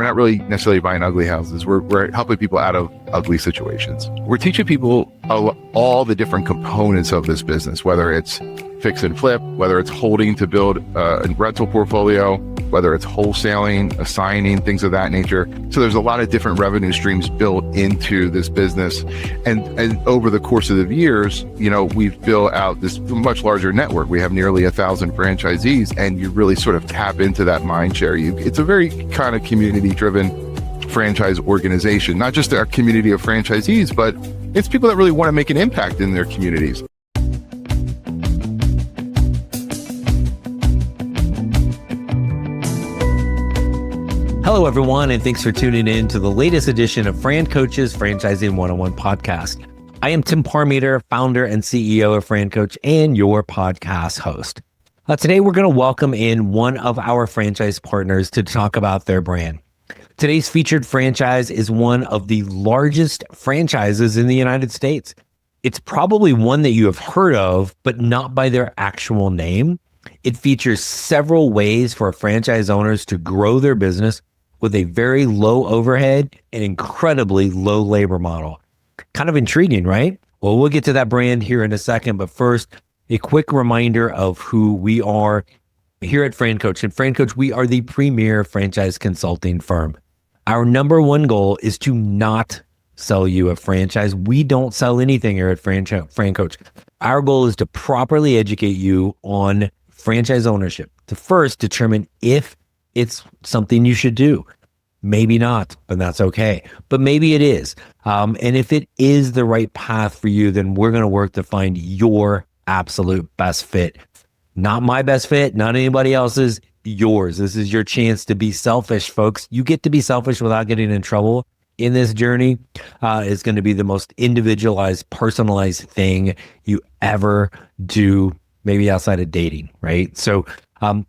we're not really necessarily buying ugly houses. We're helping people out of ugly situations. We're teaching people all the different components of this business, whether it's fix and flip, whether it's holding to build a rental portfolio, whether it's wholesaling, assigning, things of that nature. So there's a lot of different revenue streams built into this business. And over the course of the years, we've built out this much larger network. We have nearly 1,000 franchisees, and you really sort of tap into that mind share. It's a very kind of community-driven franchise organization, not just our community of franchisees, but it's people that really want to make an impact in their communities. Hello, everyone, and thanks for tuning in to the latest edition of Fran Coach's Franchising 101 podcast. I am Tim Parmeter, founder and CEO of Fran Coach and your podcast host. Today, we're going to welcome in one of our franchise partners to talk about their brand. Today's featured franchise is one of the largest franchises in the United States. It's probably one that you have heard of, but not by their actual name. It features several ways for franchise owners to grow their business with a very low overhead and incredibly low labor model. Kind of intriguing, right? Well, we'll get to that brand here in a second, but first, a quick reminder of who we are here at Fran Coach. At Fran Coach, we are the premier franchise consulting firm. Our number one goal is to not sell you a franchise. We don't sell anything here at Fran Coach. Our goal is to properly educate you on franchise ownership, to first determine if it's something you should do. Maybe not, but that's okay. But maybe it is. And if it is the right path for you, then we're going to work to find your absolute best fit. Not my best fit, not anybody else's, yours. This is your chance to be selfish, folks. You get to be selfish without getting in trouble in this journey. It's going to be the most individualized, personalized thing you ever do, maybe outside of dating, right? So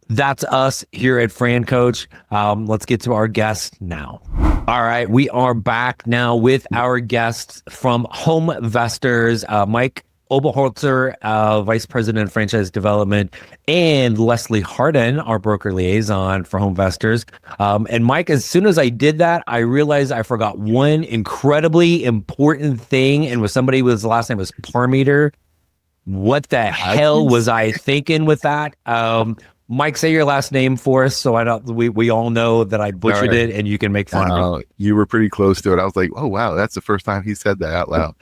that's us here at Fran Coach. Let's get to our guest now. All right, we are back now with our guests from HomeVestors, Mike Oberholtzer, Vice President of Franchise Development, and Lesly Harden, our broker liaison for HomeVestors. And Mike, as soon as I did that, I realized I forgot one incredibly important thing, and with somebody whose last name was Parmeter. What the hell was I thinking with that? Mike, say your last name for us, so we all know that I butchered it, and you can make fun of me. You were pretty close to it. I was like, oh wow, that's the first time he said that out loud.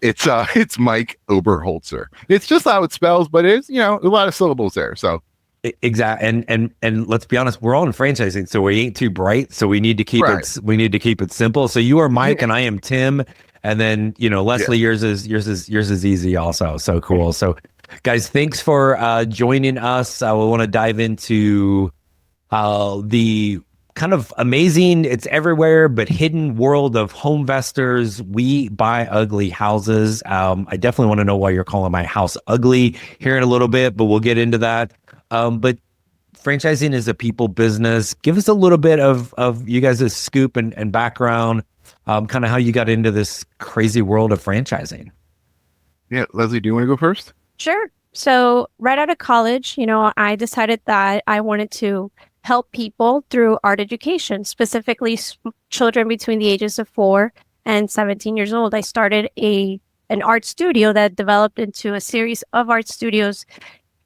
It's Mike Oberholtzer. It's just how it spells, but it's a lot of syllables there. So exactly, and let's be honest, we're all in franchising, so we ain't too bright. So we need to keep it simple. So you are Mike, and I am Tim. And then, Lesly, yours is easy also. So cool. So guys, thanks for joining us. We want to dive into the kind of amazing, it's everywhere, but hidden world of HomeVestors. We buy ugly houses. I definitely want to know why you're calling my house ugly here in a little bit, but we'll get into that. But franchising is a people business. Give us a little bit of you guys' scoop and background. Kind of how you got into this crazy world of franchising. Yeah, Lesly, do you want to go first? Sure. So right out of college, I decided that I wanted to help people through art education, specifically children between the ages of 4 and 17 years old. I started an art studio that developed into a series of art studios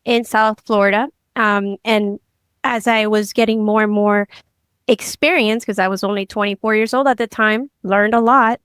in South Florida. And as I was getting more and more experience, because I was only 24 years old at the time, learned a lot.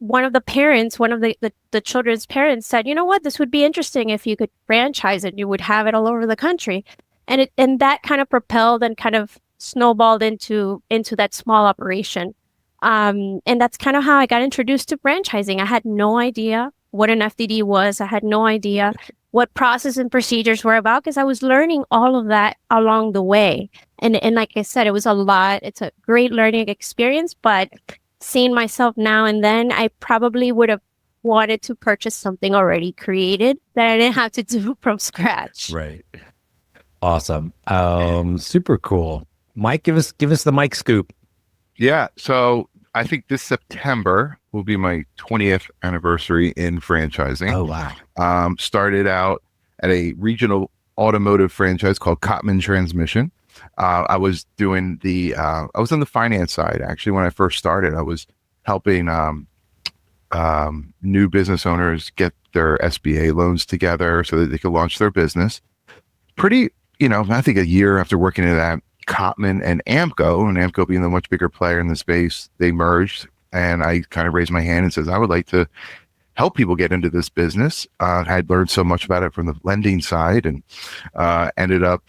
One of the children's parents said, you know what, this would be interesting if you could franchise it. You would have it all over the country. And that kind of propelled and kind of snowballed into that small operation. And that's kind of how I got introduced to franchising. I had no idea what an FDD was. I had no idea what process and procedures were about, because I was learning all of that along the way. And like I said, it was a lot. It's a great learning experience, but seeing myself now and then, I probably would have wanted to purchase something already created that I didn't have to do from scratch. Right. Awesome. Super cool. Mike, give us the Mike scoop. Yeah. So I think this September will be my 20th anniversary in franchising. Oh, wow. Started out at a regional automotive franchise called Cotman Transmission. I was doing I was on the finance side. Actually, when I first started, I was helping new business owners get their SBA loans together so that they could launch their business. Pretty, I think a year after working at that, Cotman and Amco being the much bigger player in the space, they merged, and I kind of raised my hand and says, I would like to help people get into this business. I'd learned so much about it from the lending side, and ended up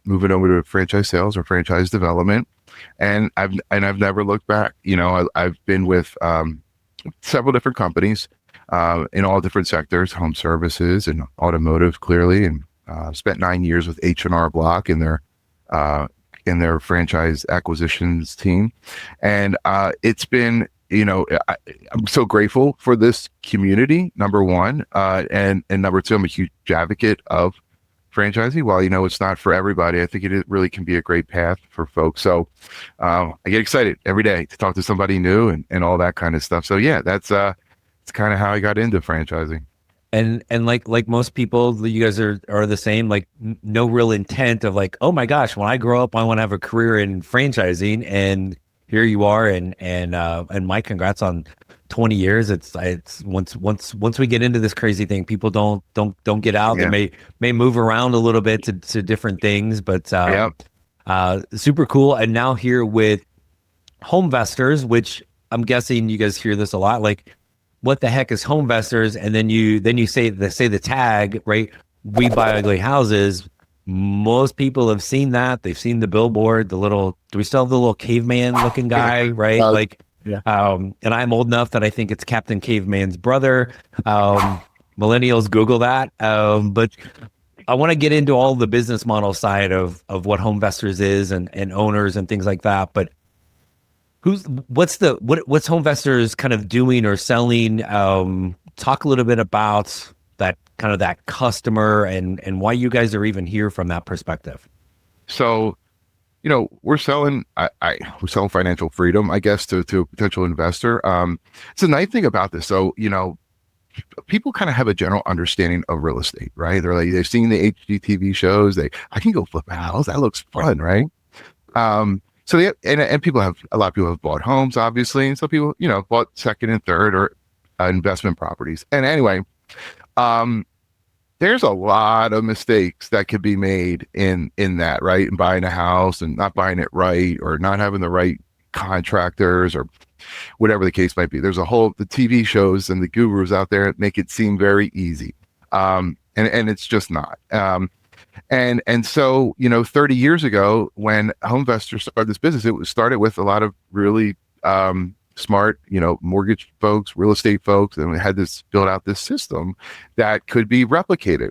moving over to franchise sales or franchise development, and I've never looked back. I've been with several different companies in all different sectors, home services and automotive, clearly, and spent 9 years with H&R Block in their franchise acquisitions team. And it's been, I'm so grateful for this community, number one. And number two, I'm a huge advocate of franchising. While, it's not for everybody, I think it really can be a great path for folks. So I get excited every day to talk to somebody new and all that kind of stuff. So yeah, it's kind of how I got into franchising. And like most people, you guys are the same, like no real intent of like, oh my gosh, when I grow up, I want to have a career in franchising, and here you are. And Mike, congrats on 20 years. It's once we get into this crazy thing, people don't get out. Yeah. They may move around a little bit to different things, but super cool. And now here with HomeVestors, which I'm guessing you guys hear this a lot, like, what the heck is HomeVestors? And then you say the tag, right? We buy ugly houses. Most people have seen that. They've seen the billboard, do we still have the little caveman looking guy, right? Yeah. And I'm old enough that I think it's Captain Caveman's brother. Millennials Google that. But I want to get into all the business model side of what HomeVestors is and owners and things like that. But what's HomeVestors kind of doing or selling? Talk a little bit about that customer and why you guys are even here from that perspective. So, we're selling financial freedom, I guess, to a potential investor. It's a nice thing about this. So, people kind of have a general understanding of real estate, right? They're like, they've seen the HGTV shows. I can go flip a house. That looks fun, right? So a lot of people have bought homes, obviously, and some people, bought second and third or investment properties. And anyway, there's a lot of mistakes that could be made in that, right? And buying a house and not buying it right, or not having the right contractors, or whatever the case might be. There's the TV shows and the gurus out there make it seem very easy, and it's just not. And so, 30 years ago, when HomeVestors started this business, it started with a lot of really smart, mortgage folks, real estate folks, and we had build out this system that could be replicated.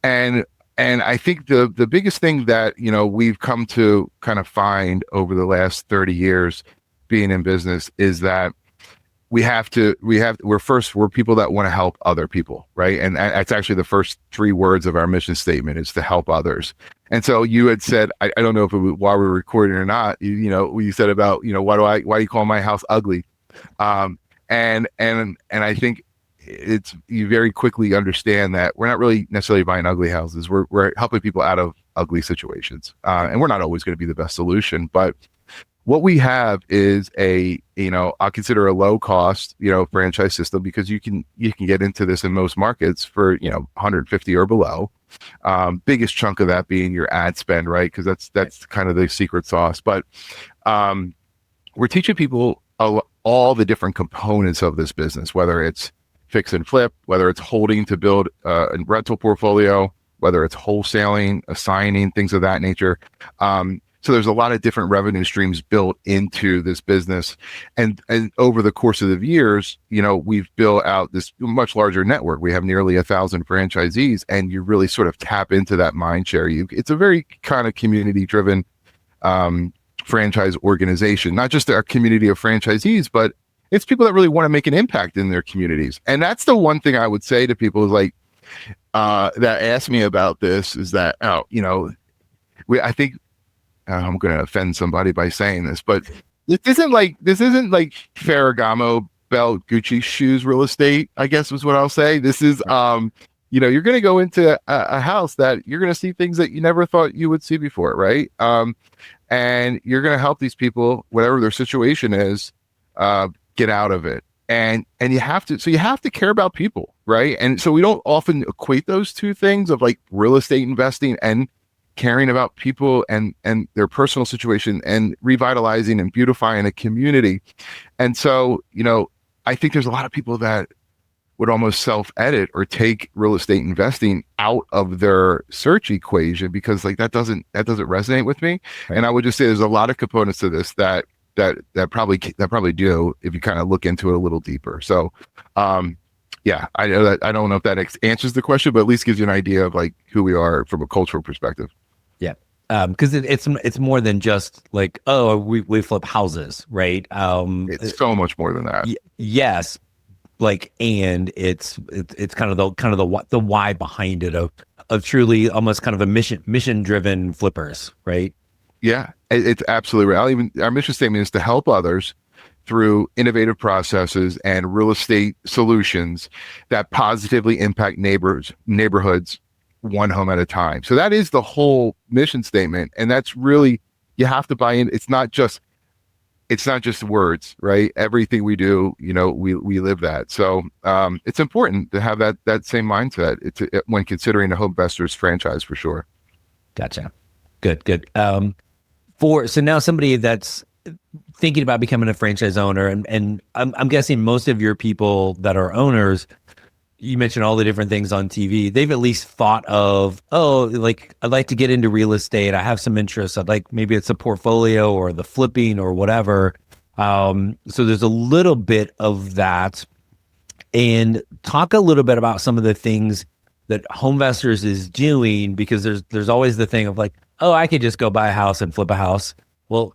And I think the biggest thing that, we've come to kind of find over the last 30 years being in business is that we're people that want to help other people, right? And that's actually the first 3 words of our mission statement, is to help others. And so you had said, I don't know if it was while we were recording or not, you said about, why do you call my house ugly? And I think you very quickly understand that we're not really necessarily buying ugly houses. We're helping people out of ugly situations. And we're not always going to be the best solution, but what we have is I'll consider a low cost, franchise system, because you can get into this in most markets for, 150 or below. Biggest chunk of that being your ad spend, right? Because that's kind of the secret sauce. But we're teaching people all the different components of this business, whether it's fix and flip, whether it's holding to build a rental portfolio, whether it's wholesaling, assigning, things of that nature. So there's a lot of different revenue streams built into this business. And over the course of the years, we've built out this much larger network. We have nearly 1,000 franchisees, and you really sort of tap into that mind share. It's a very kind of community driven franchise organization, not just our community of franchisees, but it's people that really want to make an impact in their communities. And that's the one thing I would say to people is like, that ask me about this is that, I think, I'm going to offend somebody by saying this, but this isn't like Ferragamo belt Gucci shoes real estate, I guess is what I'll say. This is, you're going to go into a house that you're going to see things that you never thought you would see before, right? And you're going to help these people, whatever their situation is, get out of it. And you have to care about people, right? And so we don't often equate those two things of like real estate investing and caring about people and their personal situation and revitalizing and beautifying a community. And so, I think there's a lot of people that would almost self-edit or take real estate investing out of their search equation because like that doesn't resonate with me. Right. And I would just say there's a lot of components to this that probably do if you kind of look into it a little deeper. So, yeah, I know that I don't know if that answers the question, but at least gives you an idea of like who we are from a cultural perspective. Yeah. Because it's more than just like, oh, we flip houses, right? It's so much more than that. Yes. Like, and it's kind of the why behind it of truly almost kind of a mission driven flippers, right? Yeah, it's absolutely right. Our mission statement is to help others through innovative processes and real estate solutions that positively impact neighborhoods one home at a time. So that is the whole mission statement. And that's really, you have to buy in. It's not just words, right? Everything we do, we live that. So it's important to have that same mindset when considering a HomeVestors franchise for sure. Gotcha. Good. So now somebody that's thinking about becoming a franchise owner, and I'm guessing most of your people that are owners, you mentioned all the different things on TV. They've at least thought of, like I'd like to get into real estate. I have some interest. Maybe it's a portfolio or the flipping or whatever. So there's a little bit of that. And talk a little bit about some of the things that HomeVestors is doing, because there's always the thing of like, oh, I could just go buy a house and flip a house. Well,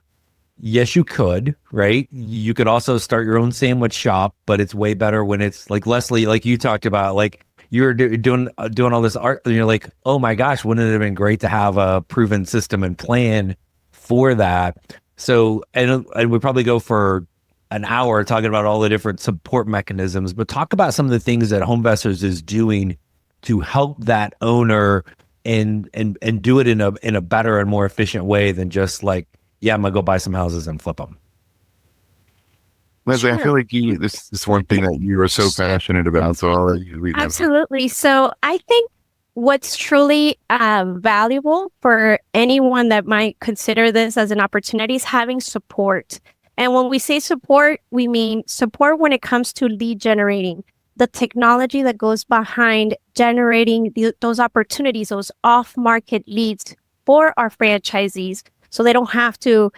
yes, you could, right? You could also start your own sandwich shop, but it's way better when it's like Lesly, like you talked about, like you're doing all this art, and you're like, oh my gosh, wouldn't it have been great to have a proven system and plan for that? So, and we probably go for an hour talking about all the different support mechanisms, but talk about some of the things that HomeVestors is doing to help that owner and do it in a better and more efficient way than just like, yeah, I'm gonna go buy some houses and flip them. Lesly, sure. I feel like this is one thing that you are so passionate about. So I'll let you lead. Absolutely. So I think what's truly valuable for anyone that might consider this as an opportunity is having support. And when we say support, we mean support when it comes to lead generating, the technology that goes behind generating those opportunities, those off-market leads for our franchisees, so they don't have to,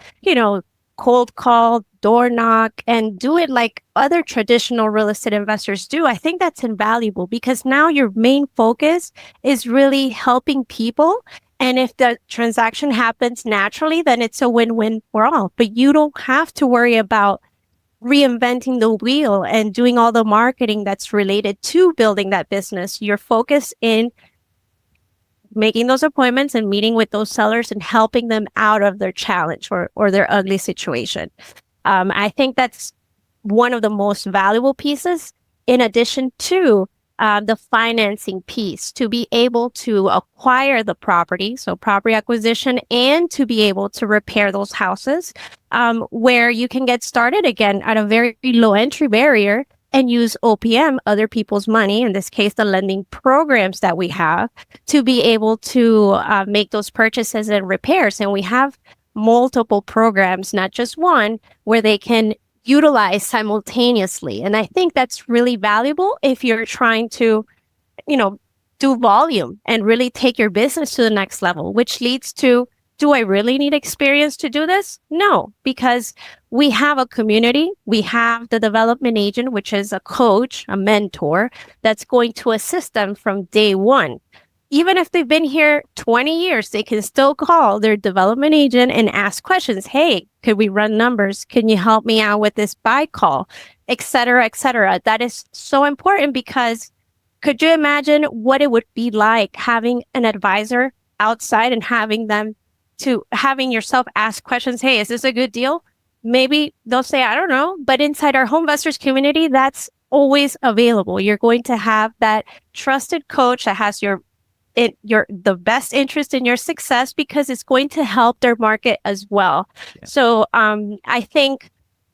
cold call, door knock, and do it like other traditional real estate investors do. I think that's invaluable because now your main focus is really helping people. And if the transaction happens naturally, then it's a win-win for all. But you don't have to worry about reinventing the wheel and doing all the marketing that's related to building that business. You're focused in making those appointments and meeting with those sellers and helping them out of their challenge or their ugly situation. I think that's one of the most valuable pieces, in addition to the financing piece, to be able to acquire the property, so property acquisition, and to be able to repair those houses, where you can get started again at a very low entry barrier and use OPM, other people's money, in this case, the lending programs that we have, to be able to make those purchases and repairs. And we have multiple programs, not just one, where they can utilize simultaneously. And I think that's really valuable if you're trying to, do volume and really take your business to the next level, which leads to, do I really need experience to do this? No, because we have a community. We have the development agent, which is a coach, a mentor, that's going to assist them from day one. Even if they've been here 20 years, they can still call their development agent and ask questions. Hey, could we run numbers? Can you help me out with this buy call, et cetera, et cetera? That is so important because could you imagine what it would be like having an advisor outside and having yourself ask questions? Hey, is this a good deal? Maybe they'll say, I don't know. But inside our HomeVestors community, that's always available. You're going to have that trusted coach that has the best interest in your success, because it's going to help their market as well. Yeah. So I think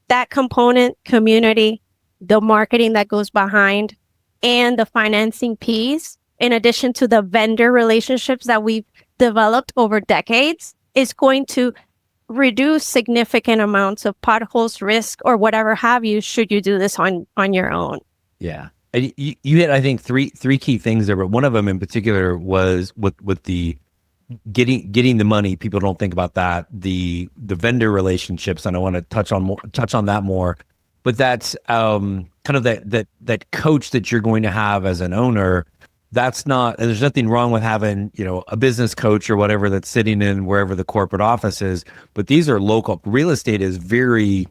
that component, community, the marketing that goes behind, and the financing piece, in addition to the vendor relationships that we've developed over decades, is going to reduce significant amounts of potholes, risk, or whatever have you, should you do this on your own. Yeah. And you had, I think, three key things there, but one of them in particular was with the getting the money. People don't think about that. The vendor relationships, and I want to touch on that more. But that's kind of that coach that you're going to have as an owner. That's not, and there's nothing wrong with having, a business coach or whatever that's sitting in wherever the corporate office is, but these are local. Real estate is very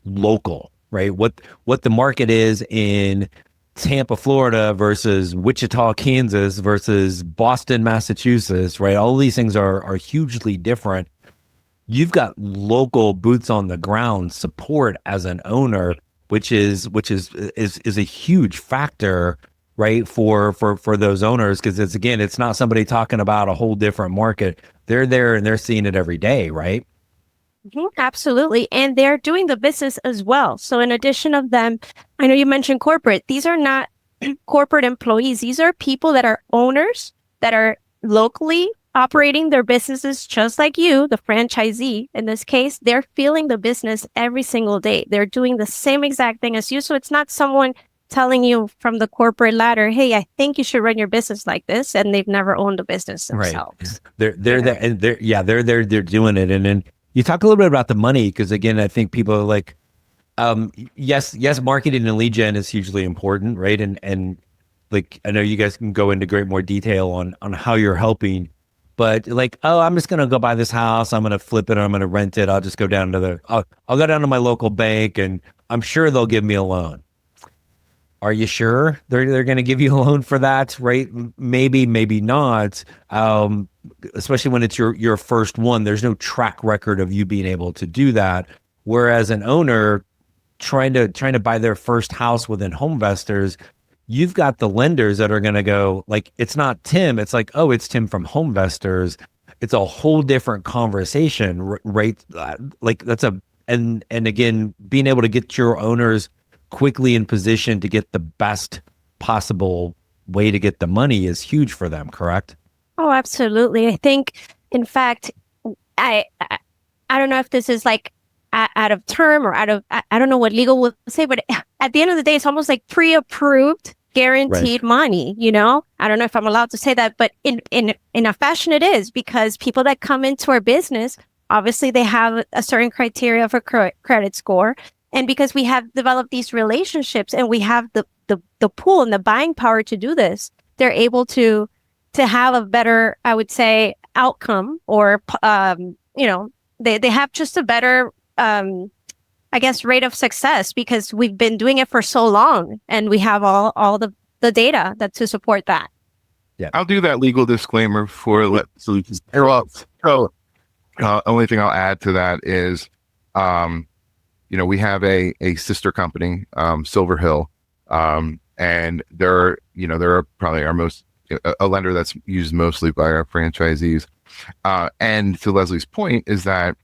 local, right? What the market is in Tampa, Florida versus Wichita, Kansas versus Boston, Massachusetts, right? All these things are hugely different. You've got local boots on the ground support as an owner, which is a huge factor, right, for those owners, because it's not somebody talking about a whole different market. They're there and they're seeing it every day, right? Mm-hmm, absolutely. And they're doing the business as well. So in addition of them, I know you mentioned corporate. These are not corporate employees. These are people that are owners that are locally operating their businesses just like you, the franchisee. In this case, they're feeling the business every single day. They're doing the same exact thing as you. So it's not someone telling you from the corporate ladder, hey, I think you should run your business like this, and they've never owned a business themselves. Right. They're there, and they're doing it. And then you talk a little bit about the money, because again, I think people are like, yes, marketing and lead gen is hugely important, right? And like, I know you guys can go into great more detail on how you're helping, but like, oh, I'm just gonna go buy this house, I'm gonna flip it, I'm gonna rent it, I'll just go down to I'll go down to my local bank, and I'm sure they'll give me a loan. Are you sure they're going to give you a loan for that, right? Maybe, maybe not. Especially when it's your first one, there's no track record of you being able to do that. Whereas an owner trying to buy their first house within HomeVestors, you've got the lenders that are going to go like, it's not Tim. It's like, oh, it's Tim from HomeVestors. It's a whole different conversation, right? Like and again, being able to get your owners quickly in position to get the best possible way to get the money is huge for them, correct? Oh, absolutely. I think, in fact, I don't know if this is like out of term or I don't know what legal would say, but at the end of the day, it's almost like pre-approved, guaranteed money, I don't know if I'm allowed to say that, but in a fashion it is, because people that come into our business, obviously they have a certain criteria for credit score. And because we have developed these relationships and we have the pool and the buying power to do this, they're able to have a better, I would say, outcome, or, they have just a better, I guess, rate of success, because we've been doing it for so long and we have all the data to support that. Yeah, I'll do that legal disclaimer for solutions. Only thing I'll add to that is, we have a sister company, Silver Hill, and they're probably our most a lender that's used mostly by our franchisees. And to Leslie's point is that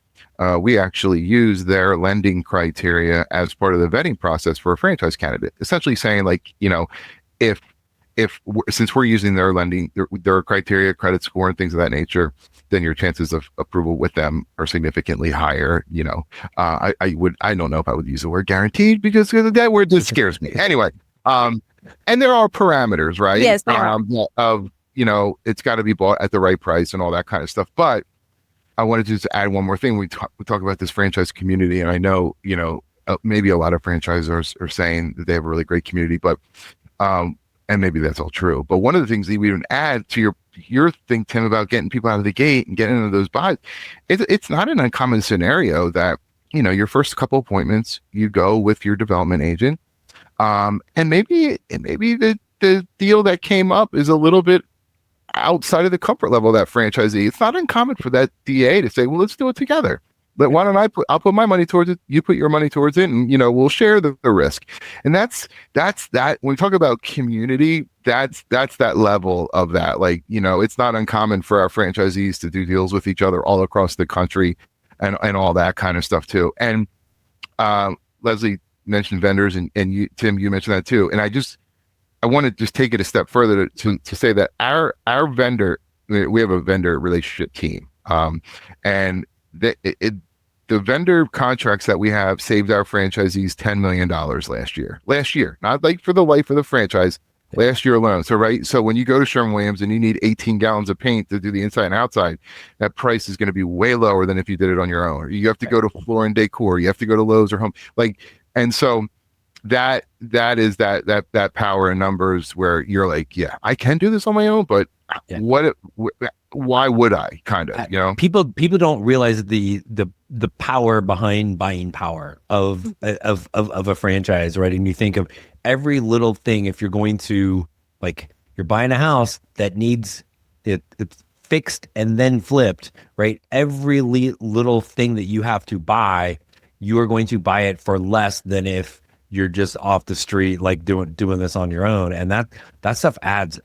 we actually use their lending criteria as part of the vetting process for a franchise candidate. Essentially saying, like, since we're using their lending, their criteria, credit score, and things of that nature, then your chances of approval with them are significantly higher. I don't know if I would use the word guaranteed, because that word just scares me. Anyway, and there are parameters, right? Yes, there are. Of it's got to be bought at the right price and all that kind of stuff. But I wanted to just add one more thing. We talk about this franchise community, and I know maybe a lot of franchisors are saying that they have a really great community, but and maybe that's all true. But one of the things that we even add to your thing, Tim, about getting people out of the gate and getting into those buys, it's not an uncommon scenario that, your first couple appointments, you go with your development agent. And maybe the deal that came up is a little bit outside of the comfort level of that franchisee. It's not uncommon for that DA to say, well, let's do it together. Why don't I'll put my money towards it. You put your money towards it, and we'll share the risk. And that's that. When we talk about community, that's that level of that. Like, it's not uncommon for our franchisees to do deals with each other all across the country, and all that kind of stuff too. And Leslie mentioned vendors, and you, Tim, you mentioned that too. And I want to just take it a step further to say that our vendor, we have a vendor relationship team, and the vendor contracts that we have saved our franchisees $10 million last year, not like for the life of the franchise, last year alone. So when you go to Sherwin-Williams and you need 18 gallons of paint to do the inside and outside, that price is going to be way lower than if you did it on your own. Or you have to go to Floor and Decor, you have to go to Lowe's or Home, and so that is that power in numbers where you're like, yeah, I can do this on my own, but why would I? Kind of, people don't realize the power behind buying power of a franchise, right? And you think of every little thing. If you're going to, like, you're buying a house that needs it's fixed and then flipped, right? Every little thing that you have to buy, you are going to buy it for less than if you're just off the street, like doing this on your own. And that stuff adds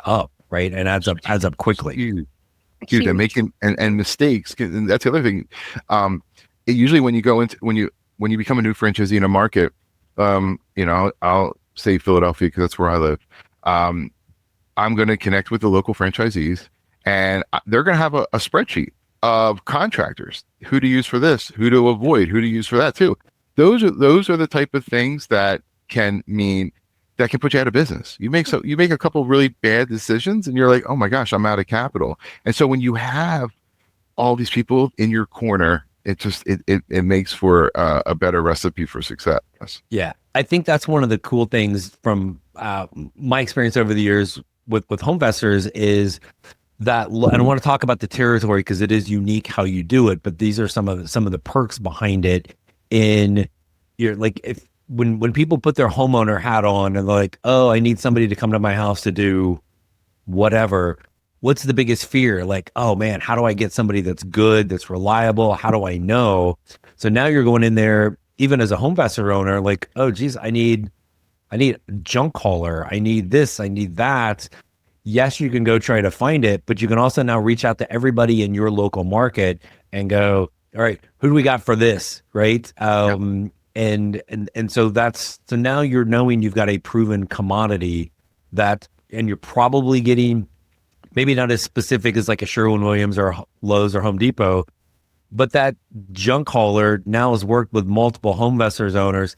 up, right? And adds up quickly. Huge. And making and mistakes. And that's the other thing. Usually when you become a new franchisee in a market, I'll say Philadelphia because that's where I live. I'm going to connect with the local franchisees, and they're going to have a spreadsheet of contractors, who to use for this, who to avoid, who to use for that too. Those are the type of things that can put you out of business. You make a couple really bad decisions and you're like, oh my gosh, I'm out of capital. And so when you have all these people in your corner, it makes for a better recipe for success. Yeah. I think that's one of the cool things from my experience over the years with HomeVestors is that, and I want to talk about the territory because it is unique how you do it, but these are some of the perks behind it. In your, like, if when people put their homeowner hat on and they're like, oh, I need somebody to come to my house to do whatever, what's the biggest fear? Like, oh man, how do I get somebody that's good, that's reliable? How do I know? So now you're going in there, even as a HomeVestor owner, like, oh geez, I need a junk hauler, I need this, I need that. Yes, you can go try to find it, but you can also now reach out to everybody in your local market and go, all right, who do we got for this, right? And so so now you're knowing you've got a proven commodity and you're probably getting maybe not as specific as like a Sherwin-Williams or Lowe's or Home Depot, but that junk hauler now has worked with multiple HomeVestors owners.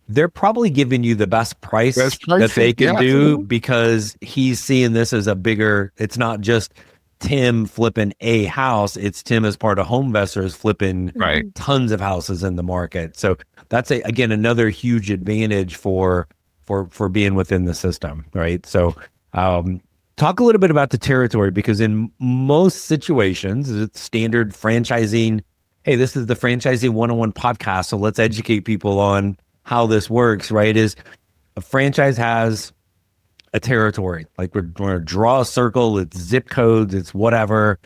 They're probably giving you the best price that they can do because he's seeing this as it's not just Tim flipping a house, it's Tim as part of HomeVestors flipping tons of houses in the market. So that's again another huge advantage for being within the system, right? So talk a little bit about the territory, because in most situations it's standard franchising. Hey, this is the Franchising 101 podcast, so let's educate people on how this works, right? Is a franchise has a territory, like we're going to draw a circle, it's zip codes, it's whatever,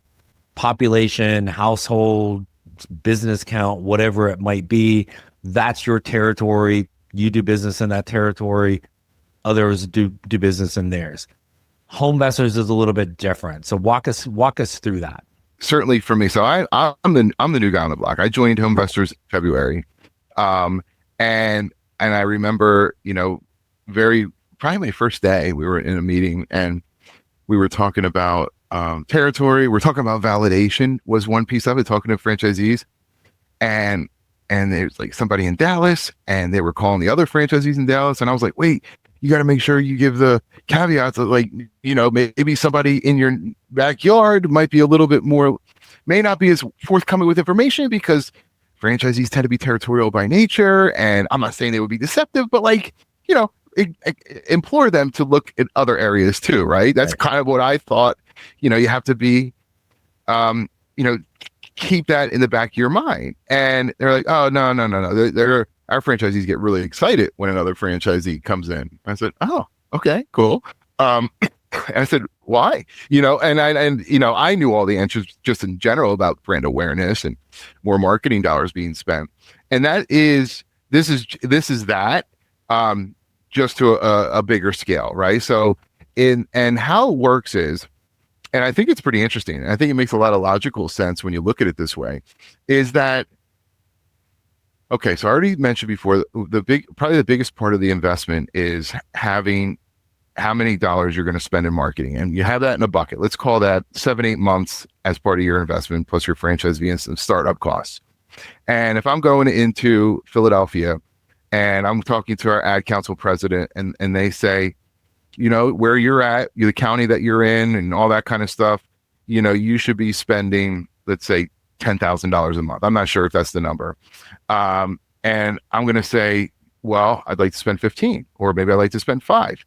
population, household, business count, whatever it might be. That's your territory. You do business in that territory. Others do business in theirs. HomeVestors is a little bit different. So walk us through that. Certainly for me. So I'm the new guy on the block. I joined HomeVestors in February. And I remember, probably my first day, we were in a meeting and we were talking about territory. We're talking about validation was one piece of it, talking to franchisees. And there's like somebody in Dallas and they were calling the other franchisees in Dallas. And I was like, wait, you got to make sure you give the caveats of, like, maybe somebody in your backyard might be a little bit more, may not be as forthcoming with information because franchisees tend to be territorial by nature. And I'm not saying they would be deceptive, but implore them to look at other areas too, right? That's kind of what I thought. You have to be, keep that in the back of your mind. And they're like, oh, no. Our franchisees get really excited when another franchisee comes in. I said, oh, okay, cool. And I said, why? I knew all the answers just in general about brand awareness and more marketing dollars being spent. And this is that, just to a bigger scale, right? So and how it works is, and I think it's pretty interesting, and I think it makes a lot of logical sense when you look at it this way, is that, okay, so I already mentioned before, probably the biggest part of the investment is having how many dollars you're going to spend in marketing. And you have that in a bucket. Let's call that 7-8 months as part of your investment, plus your franchisee and some startup costs. And if I'm going into Philadelphia and I'm talking to our ad council president, and they say, where you're at, the county that you're in and all that kind of stuff, you should be spending, let's say, $10,000 a month. I'm not sure if that's the number. And I'm going to say, well, I'd like to spend 15, or maybe I'd like to spend 5.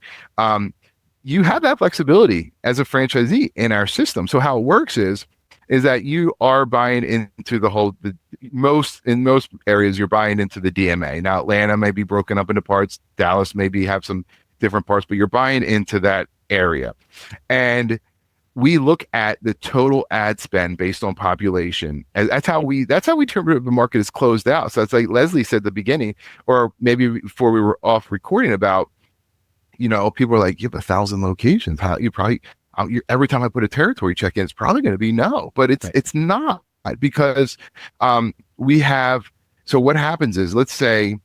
You have that flexibility as a franchisee in our system. So how it works is that you are buying into in most areas, you're buying into the DMA. Now, Atlanta may be broken up into parts. Dallas maybe have some different parts, but you're buying into that area. And we look at the total ad spend based on population. And that's how we determine the market is closed out. So it's like Lesly said at the beginning, or maybe before we were off recording, about, people are like, you have 1,000 locations. How every time I put a territory check in, it's probably going to be no, but it's not, because we have. So what happens is, let's say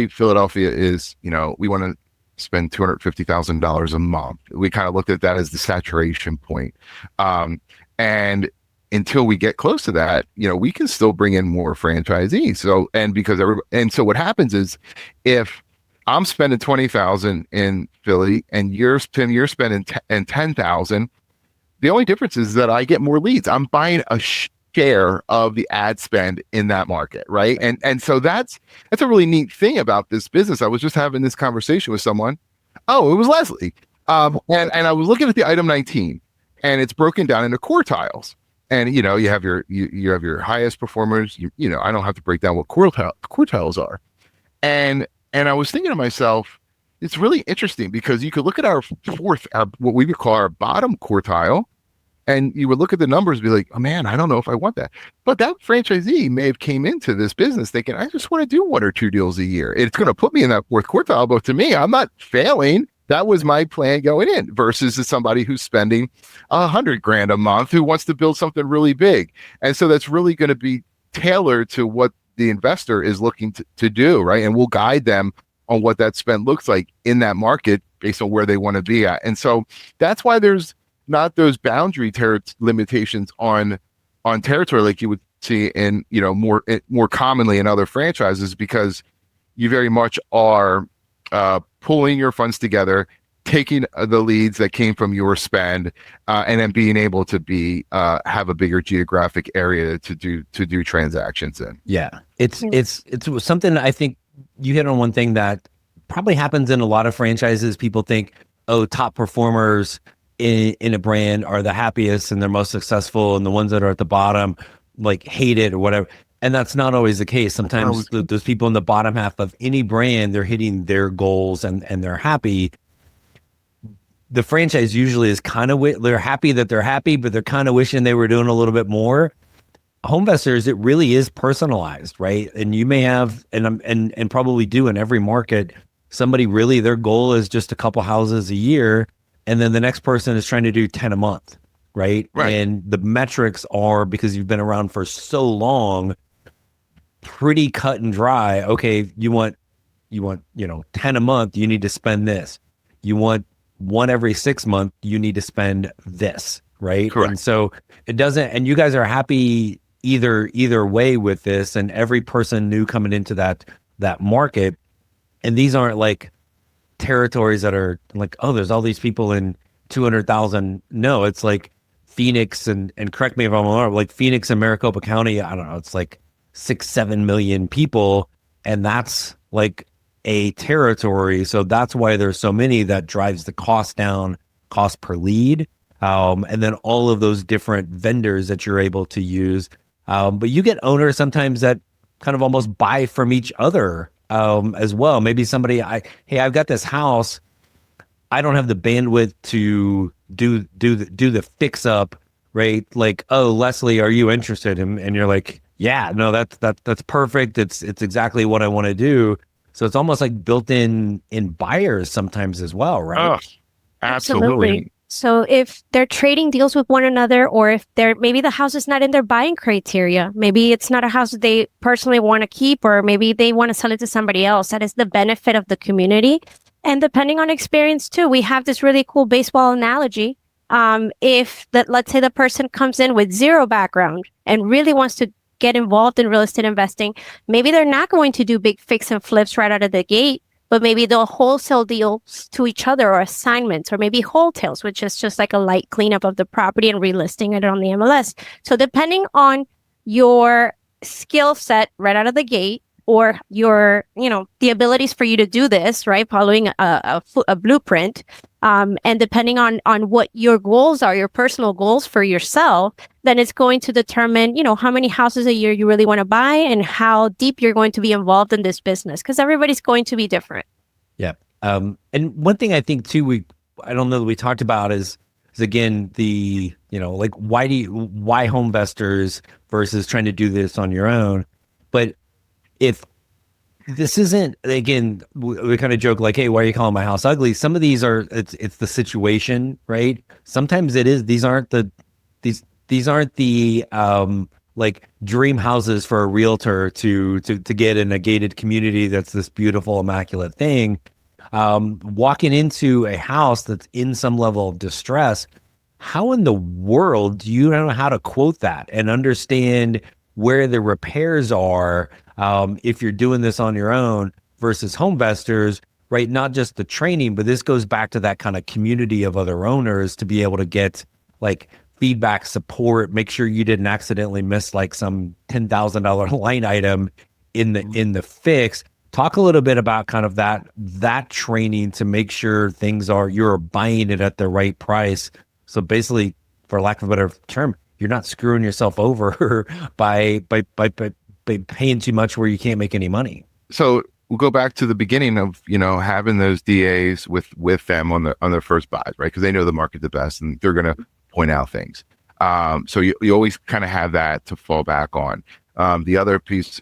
Philadelphia is, we want to spend $250,000 a month. We kind of looked at that as the saturation point. And until we get close to that, we can still bring in more franchisees. So what happens is, if I'm spending 20,000 in Philly and you're spending 10,000, the only difference is that I get more leads. I'm buying a share of the ad spend in that market, right? And so that's a really neat thing about this business. I was just having this conversation with someone. Oh, it was Lesly. And I was looking at the item 19, and it's broken down into quartiles. And you have your highest performers. I don't have to break down what quartiles are. And I was thinking to myself, it's really interesting, because you could look at our what we would call our bottom quartile, and you would look at the numbers and be like, oh man, I don't know if I want that. But that franchisee may have came into this business thinking, I just want to do 1 or 2 deals a year. It's going to put me in that 4th quartile, but to me, I'm not failing. That was my plan going in, versus somebody who's spending $100,000 a month who wants to build something really big. And so that's really going to be tailored to what the investor is looking to do, right? And we'll guide them on what that spend looks like in that market based on where they want to be at. And so that's why there's not those boundary limitations on territory like you would see in, more commonly in other franchises, because you very much are pulling your funds together, taking the leads that came from your spend, and then being able to have a bigger geographic area to do transactions in. Yeah, it's something. I think you hit on one thing that probably happens in a lot of franchises. People think, oh, top performers in a brand are the happiest and they're most successful, and the ones that are at the bottom hate it or whatever. And that's not always the case. Sometimes those people in the bottom half of any brand, they're hitting their goals and they're happy. The franchise usually is kind of, they're happy that they're happy, but they're kind of wishing they were doing a little bit more. HomeVestors, it really is personalized, right? And you may have, and probably do in every market, somebody really, their goal is just a couple houses a year, and then the next person is trying to do 10 a month, right? And the metrics are, because you've been around for so long, pretty cut and dry. Okay, you want 10 a month, you need to spend this. You want 1 every 6 months, you need to spend this, right? Correct. And so it doesn't, and you guys are happy either way with this, and every person new coming into that market. And these aren't territories that are oh, there's all these people in 200,000. No, it's Phoenix and correct me if I'm wrong, Phoenix and Maricopa County, I don't know, it's 6-7 million people, and that's a territory. So that's why there's so many. That drives the cost down, cost per lead, and then all of those different vendors that you're able to use. But you get owners sometimes that kind of almost buy from each other as well. Maybe somebody, I've got this house, I don't have the bandwidth to do the fix up, right? Like, oh, Leslie, are you interested? And you're like, yeah, no, that's perfect. It's exactly what I want to do. So it's almost like built in buyers sometimes as well, right? Oh, absolutely. So if they're trading deals with one another, or if maybe the house is not in their buying criteria, maybe it's not a house that they personally want to keep, or maybe they want to sell it to somebody else. That is the benefit of the community. And depending on experience too, we have this really cool baseball analogy. Let's say the person comes in with zero background and really wants to get involved in real estate investing, maybe they're not going to do big fix and flips right out of the gate, but maybe they'll wholesale deals to each other, or assignments, or maybe wholetails, which is just like a light cleanup of the property and relisting it on the MLS. So depending on your skill set right out of the gate, or your, the abilities for you to do this, right, following a blueprint, and depending on what your goals are, your personal goals for yourself, then it's going to determine, how many houses a year you really want to buy, and how deep you're going to be involved in this business, because everybody's going to be different. Yeah. And one thing I think too, I don't know that we talked about is again, the, like, why HomeVestors versus trying to do this on your own? But if this isn't, again, we kind of joke like, hey, why are you calling my house ugly? Some of these are, it's the situation, right? Sometimes it is, these aren't the like dream houses for a realtor to get in a gated community that's this beautiful, immaculate thing. Walking into a house that's in some level of distress, how in the world do you know how to quote that and understand where the repairs are, if you're doing this on your own versus HomeVestors, right? Not just the training, but this goes back to that kind of community of other owners to be able to get like feedback, support, make sure you didn't accidentally miss like some $10,000 line item in the fix. Talk a little bit about kind of that training to make sure you're buying it at the right price. So basically, for lack of a better term, you're not screwing yourself over by paying too much where you can't make any money. So we'll go back to the beginning of, having those DAs with them on their first buys, right? Because they know the market the best, and they're going to point out things. So you always kind of have that to fall back on. The other piece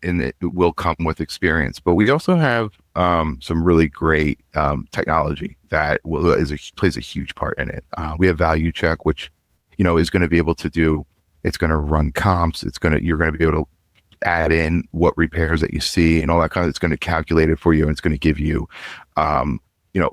it will come with experience, but we also have some really great technology that plays a huge part in it. We have Value Check, which is going to be able to do. It's going to run comps. You're going to be able to add in what repairs that you see and all that kind of. It's going to calculate it for you, and it's going to give you.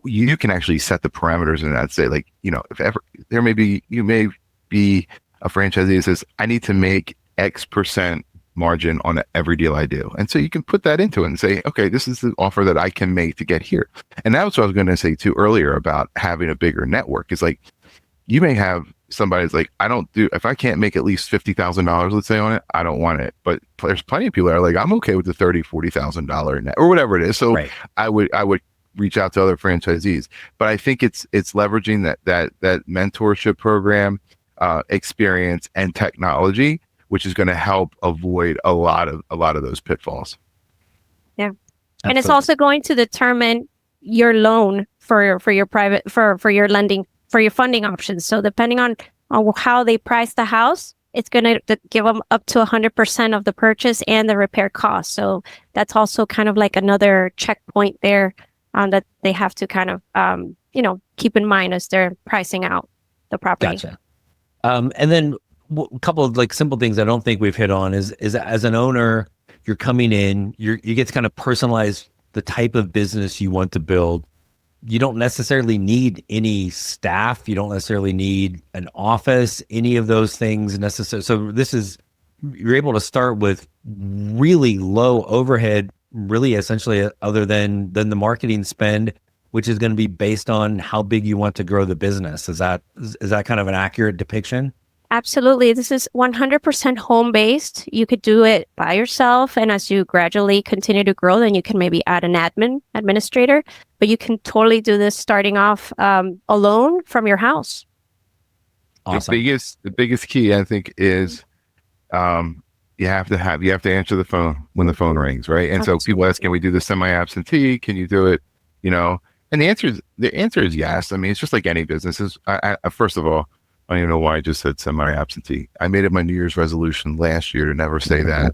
You can actually set the parameters in that. Say, like, if ever you may be a franchisee that says, I need to make X% margin on every deal I do. And so you can put that into it and say, okay, this is the offer that I can make to get here. And that's what I was going to say too earlier about having a bigger network. Is like, you may have somebody that's like, if I can't make at least $50,000, let's say, on it, I don't want it. But there's plenty of people that are like, I'm okay with the $30,000-$40,000 net or whatever it is. So right. I would reach out to other franchisees. But I think it's leveraging that mentorship program, experience, and technology, which is going to help avoid a lot of those pitfalls. Yeah. Absolutely. And it's also going to determine your loan for your private, for your lending, for your funding options. So depending on how they price the house, it's going to give them up to 100% of the purchase and the repair cost. So that's also kind of like another checkpoint there that they have to kind of, keep in mind as they're pricing out the property. Gotcha. And then a couple of like simple things I don't think we've hit on is as an owner, you're coming in, you get to kind of personalize the type of business you want to build. You don't necessarily need any staff. You don't necessarily need an office, any of those things necessarily. So you're able to start with really low overhead, really essentially other than the marketing spend, which is going to be based on how big you want to grow the business. Is that kind of an accurate depiction? Absolutely. This is 100% home-based. You could do it by yourself, and as you gradually continue to grow, then you can maybe add an administrator, but you can totally do this starting off alone from your house. Awesome. The biggest key, I think, is you have to answer the phone when the phone rings, right? And Absolutely. So people ask, can we do the semi-absentee? Can you do it, And the answer is yes. I mean, it's just like any business. First of all, I don't even know why I just said semi-absentee. I made it my New Year's resolution last year to never say that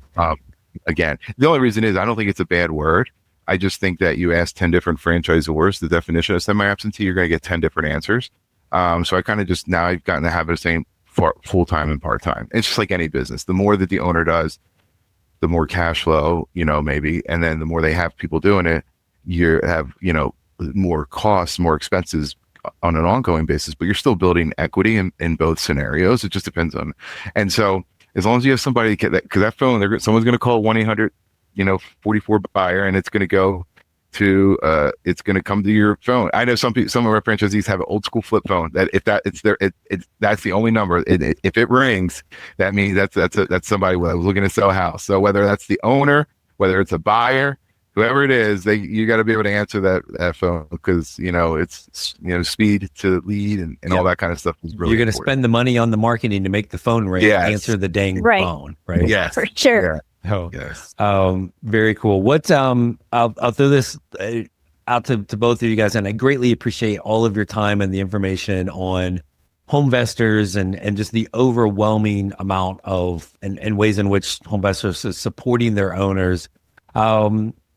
again. The only reason is I don't think it's a bad word. I just think that you ask 10 different franchisors the definition of semi-absentee, you're going to get 10 different answers. So I kind of just now I've gotten the habit of saying full-time and part-time. It's just like any business. The more that the owner does, the more cash flow, maybe, and then the more they have people doing it, you have, more costs, more expenses on an ongoing basis, but you're still building equity in both scenarios. It just depends on, and so as long as you have somebody because that phone, someone's going to call 1-800, 44 buyer, and it's going to go to, it's going to come to your phone. I know some of our franchisees have an old school flip phone that that's the only number. If it rings, that means that's somebody who was looking to sell a house. So whether that's the owner, whether it's a buyer, whoever it is, you got to be able to answer that phone because it's speed to lead and all that kind of stuff is really. You're going to spend the money on the marketing to make the phone ring. Yes. Answer the dang phone, right? Yes, for sure. Yeah. Oh, yes. Very cool. I'll throw this out to both of you guys, and I greatly appreciate all of your time and the information on HomeVestors and just the overwhelming amount of and ways in which HomeVestors is supporting their owners.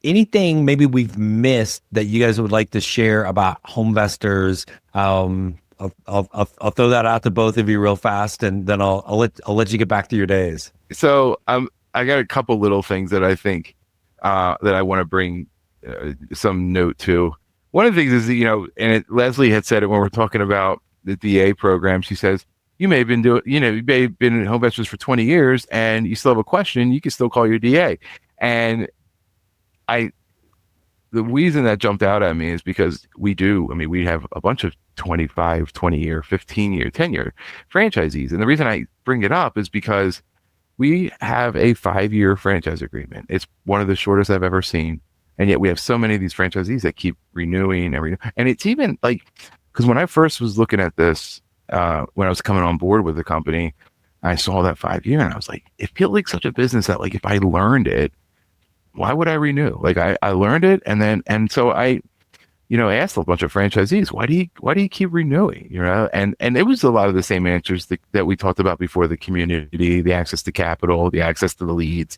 Anything maybe we've missed that you guys would like to share about HomeVestors? I'll throw that out to both of you real fast, and then I'll let you get back to your days. So I got a couple little things that I think that I want to bring some note to. One of the things is Lesly had said it when we're talking about the DA program. She says you may have been you may have been in HomeVestors for 20 years, and you still have a question. You can still call your DA, and the reason that jumped out at me is because we have a bunch of 25, 20-year, 15-year, 10-year franchisees. And the reason I bring it up is because we have a 5-year franchise agreement. It's one of the shortest I've ever seen. And yet we have so many of these franchisees that keep renewing and renewing. And it's even like, because when I first was looking at this, when I was coming on board with the company, I saw that 5-year and I was like, it feels like such a business that like, if I learned it, why would I renew? Like I learned it. And so I, asked a bunch of franchisees, why do you keep renewing? And it was a lot of the same answers that we talked about before: the community, the access to capital, the access to the leads,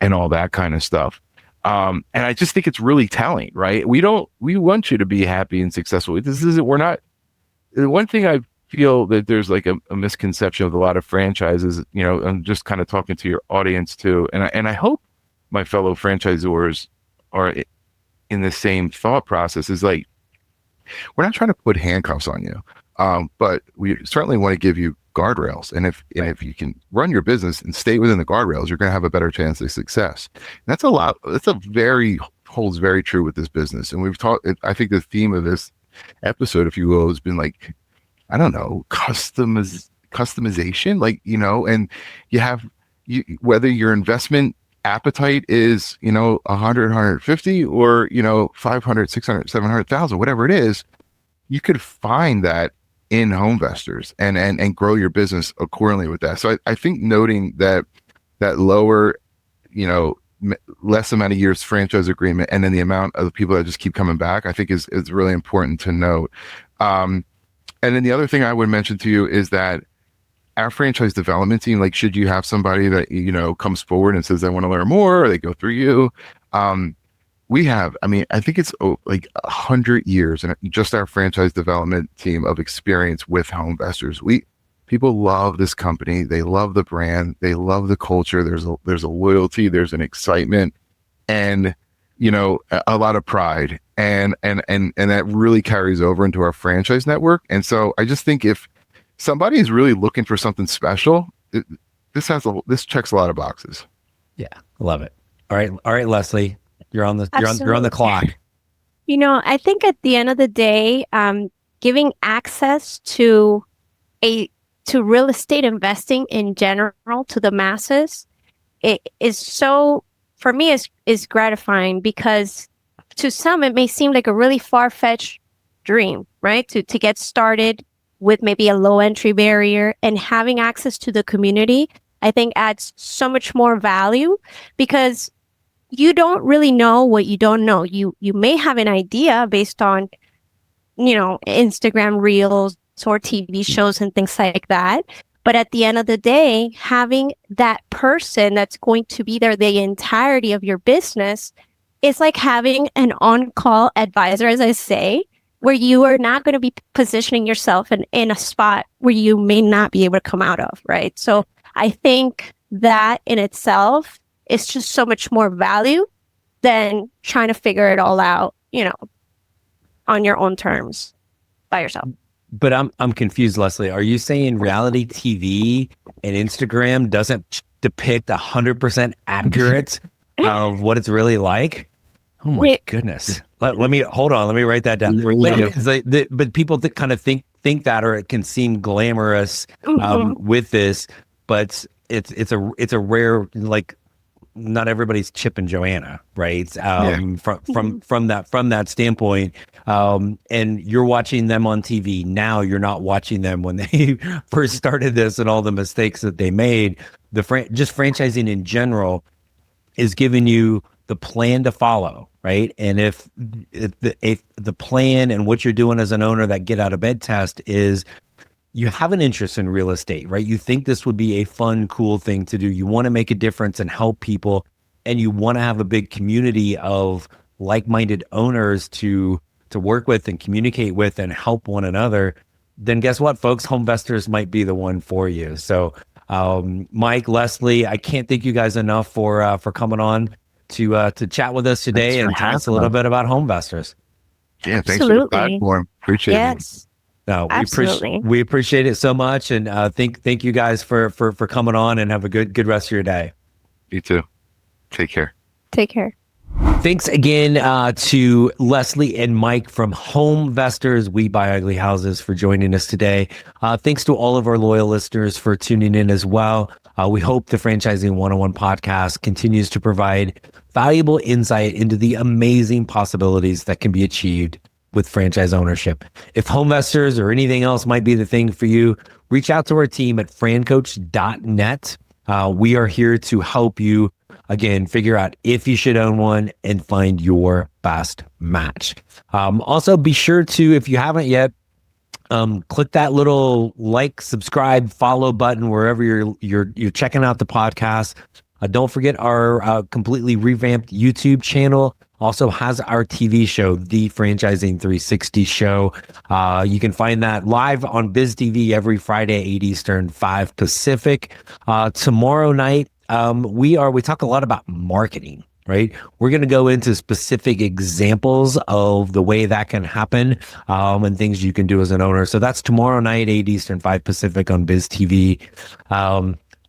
and all that kind of stuff. And I just think it's really telling, right? We want you to be happy and successful. We're not, the one thing I feel that there's like a misconception with a lot of franchises, I'm just kind of talking to your audience too. And I hope my fellow franchisors are in the same thought process, is like, we're not trying to put handcuffs on you, but we certainly want to give you guardrails. And if you can run your business and stay within the guardrails, you're going to have a better chance of success. And that's holds very true with this business. And we've talked, I think the theme of this episode, if you will, has been like, I don't know, customization, like, and whether your investment appetite is 100, 150, or 500, 600, 700,000, whatever it is, you could find that in HomeVestors and grow your business accordingly with that. So I think noting that lower, less amount of years franchise agreement, and then the amount of people that just keep coming back, I think is really important to note. And then the other thing I would mention to you is that our franchise development team, like, should you have somebody that, comes forward and says, I want to learn more, or they go through you. We have, I think it's like 100 years and just our franchise development team of experience with HomeVestors. People love this company. They love the brand. They love the culture. There's a loyalty, there's an excitement, and, a lot of pride. And that really carries over into our franchise network. And so I just think if somebody is really looking for something special, this checks a lot of boxes. Yeah, love it. All right, Lesly, you're on the clock. I think at the end of the day, giving access to real estate investing in general to the masses, it is so, for me, is gratifying, because to some it may seem like a really far-fetched dream, right? To get started with maybe a low entry barrier, and having access to the community, I think adds so much more value, because you don't really know what you don't know. You may have an idea based on Instagram reels or TV shows and things like that. But at the end of the day, having that person that's going to be there the entirety of your business is like having an on-call advisor, as I say, where you are not going to be positioning yourself in a spot where you may not be able to come out of, right? So I think that in itself is just so much more value than trying to figure it all out, on your own terms by yourself. But I'm confused, Leslie. Are you saying reality TV and Instagram doesn't depict 100% accurate of what it's really like? Oh my goodness. Let me hold on. Let me write that down. But people that kind of think that, or it can seem glamorous with this, but it's a rare, like, not everybody's Chip and Joanna, right? From that standpoint, and you're watching them on TV now. You're not watching them when they first started this and all the mistakes that they made. Just franchising in general is giving you the plan to follow, right? And if the plan and what you're doing as an owner, that get out of bed test, is you have an interest in real estate, right? You think this would be a fun, cool thing to do. You want to make a difference and help people, and you want to have a big community of like-minded owners to work with and communicate with and help one another, then guess what, folks? HomeVestors might be the one for you. So, Mike, Leslie, I can't thank you guys enough for coming on to chat with us today and tell us a little bit about HomeVestors. Yeah, thanks for the platform. Appreciate it. No, we appreciate it so much, and thank you guys for coming on, and have a good rest of your day. You too. Take care. Take care. Thanks again to Leslie and Mike from HomeVestors, We Buy Ugly Houses, for joining us today. Thanks to all of our loyal listeners for tuning in as well. We hope the Franchising 101 podcast continues to provide valuable insight into the amazing possibilities that can be achieved with franchise ownership. If HomeVestors or anything else might be the thing for you, reach out to our team at francoach.net. We are here to help you, again, figure out if you should own one and find your best match. Also, be sure to, if you haven't yet, click that little like, subscribe, follow button wherever you're checking out the podcast. Don't forget our completely revamped YouTube channel also has our TV show, The Franchising 360 Show. You can find that live on Biz TV every Friday, 8 Eastern, 5 Pacific. Tomorrow night, we talk a lot about marketing, right? We're going to go into specific examples of the way that can happen, and things you can do as an owner. So that's tomorrow night, 8 Eastern, 5 Pacific on Biz TV.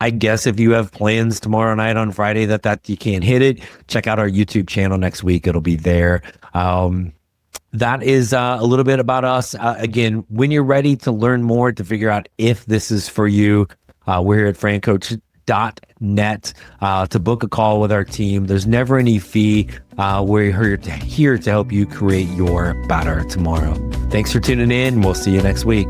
I guess if you have plans tomorrow night on Friday that you can't hit it, check out our YouTube channel next week. It'll be there. That is a little bit about us. Again, when you're ready to learn more, to figure out if this is for you, we're here at francoach.net to book a call with our team. There's never any fee. We're here to help you create your better tomorrow. Thanks for tuning in. We'll see you next week.